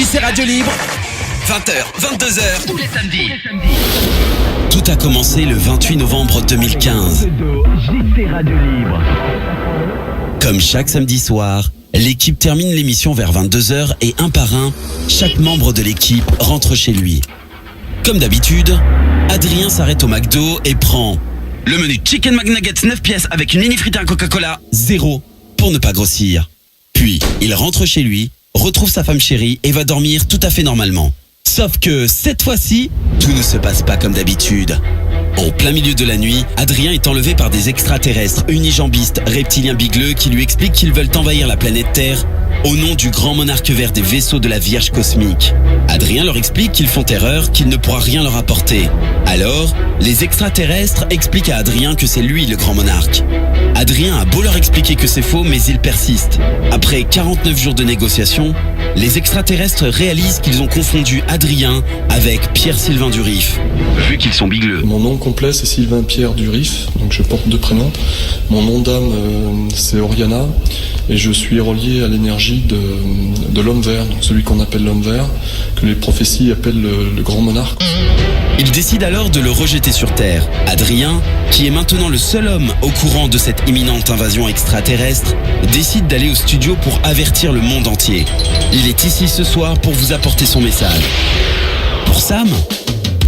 JC Radio Libre, 20h, 22h, tous les samedis. Tout a commencé le 28 novembre 2015. JC Radio Libre. Comme chaque samedi soir, l'équipe termine l'émission vers 22h et un par un, chaque membre de l'équipe rentre chez lui. Comme d'habitude, Adrien s'arrête au McDo et prend le menu Chicken McNuggets 9 pièces avec une mini frite et un Coca-Cola, 0 pour ne pas grossir. Puis, il rentre chez lui, retrouve sa femme chérie et va dormir tout à fait normalement. Sauf que cette fois-ci, tout ne se passe pas comme d'habitude. En plein milieu de la nuit, Adrien est enlevé par des extraterrestres unijambistes reptiliens bigleux qui lui expliquent qu'ils veulent envahir la planète Terre au nom du grand monarque vert des vaisseaux de la Vierge cosmique. Adrien leur explique qu'ils font erreur, qu'il ne pourra rien leur apporter. Alors, les extraterrestres expliquent à Adrien que c'est lui le grand monarque. Adrien a beau leur expliquer que c'est faux, mais ils persistent. Après 49 jours de négociations, les extraterrestres réalisent qu'ils ont confondu Adrien avec Pierre-Sylvain Durif, vu qu'ils sont bigleux. Mon nom complet c'est Sylvain Pierre Durif, donc je porte deux prénoms. Mon nom d'âme c'est Oriana et je suis relié à l'énergie de l'homme vert, donc celui qu'on appelle l'homme vert, que les prophéties appellent le grand monarque. Il décide alors de le rejeter sur Terre. Adrien, qui est maintenant le seul homme au courant de cette imminente invasion extraterrestre, décide d'aller au studio pour avertir le monde entier. Il est ici ce soir pour vous apporter son message. Pour Sam,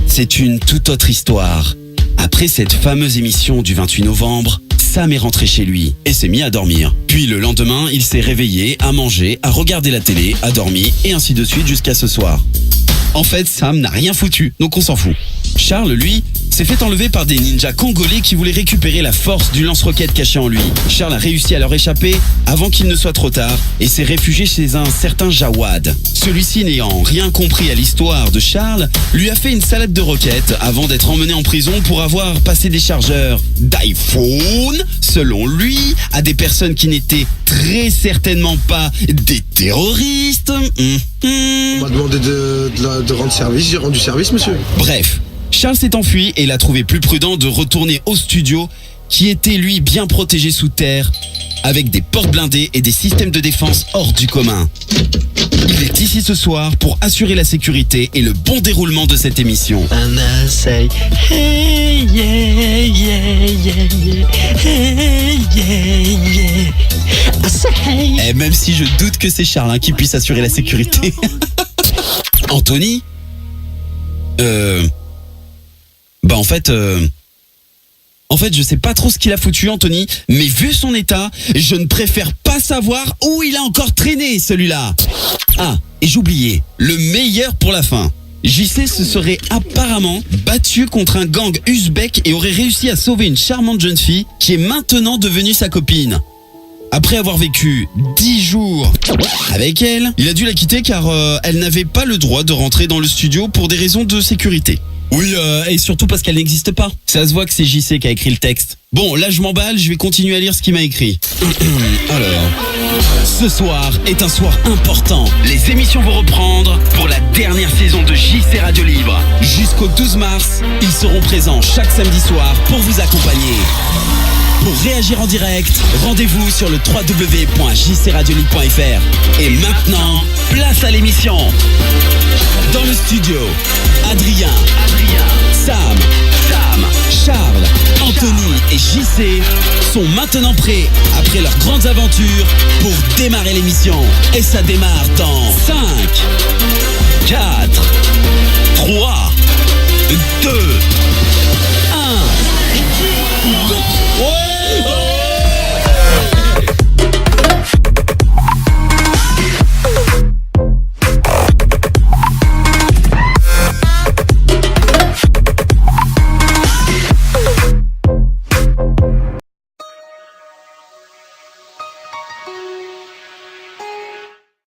c'est une toute autre histoire. Après cette fameuse émission du 28 novembre, Sam est rentré chez lui et s'est mis à dormir. Puis le lendemain, il s'est réveillé, a mangé, a regardé la télé, a dormi et ainsi de suite jusqu'à ce soir. En fait, Sam n'a rien foutu, donc on s'en fout. Charles, lui, s'est fait enlever par des ninjas congolais qui voulaient récupérer la force du lance-roquette caché en lui. Charles a réussi à leur échapper avant qu'il ne soit trop tard et s'est réfugié chez un certain Jawad. Celui-ci, n'ayant rien compris à l'histoire de Charles, lui a fait une salade de roquettes avant d'être emmené en prison pour avoir passé des chargeurs d'iPhone, selon lui, à des personnes qui n'étaient très certainement pas des terroristes. On m'a demandé de rendre service, j'ai rendu service, monsieur. Bref, Charles s'est enfui et il a trouvé plus prudent de retourner au studio qui était lui bien protégé sous terre avec des portes blindées et des systèmes de défense hors du commun. Il est ici ce soir pour assurer la sécurité et le bon déroulement de cette émission. And I say, hey, yeah, yeah, yeah, yeah, hey, yeah, yeah. I say, hey. Et même si je doute que c'est Charles qui puisse assurer la sécurité. Anthony En fait, je sais pas trop ce qu'il a foutu, Anthony, mais vu son état, je ne préfère pas savoir où il a encore traîné, celui-là. Ah, et j'oubliais, le meilleur pour la fin. JC se serait apparemment battu contre un gang uzbek et aurait réussi à sauver une charmante jeune fille qui est maintenant devenue sa copine. Après avoir vécu 10 jours avec elle, il a dû la quitter car elle n'avait pas le droit de rentrer dans le studio pour des raisons de sécurité. Oui, et surtout parce qu'elle n'existe pas. Ça se voit que c'est JC qui a écrit le texte. Bon, là je m'emballe, je vais continuer à lire ce qu'il m'a écrit. Alors, ce soir est un soir important. Les émissions vont reprendre pour la dernière saison de JC Radio Libre. Jusqu'au 12 mars, ils seront présents chaque samedi soir pour vous accompagner. Pour réagir en direct, rendez-vous sur le www.jcradiolibre.fr. Et maintenant, place à l'émission. Dans le studio, Adrien, Sam, Charles, Anthony et JC sont maintenant prêts après leurs grandes aventures pour démarrer l'émission. Et ça démarre dans 5, 4,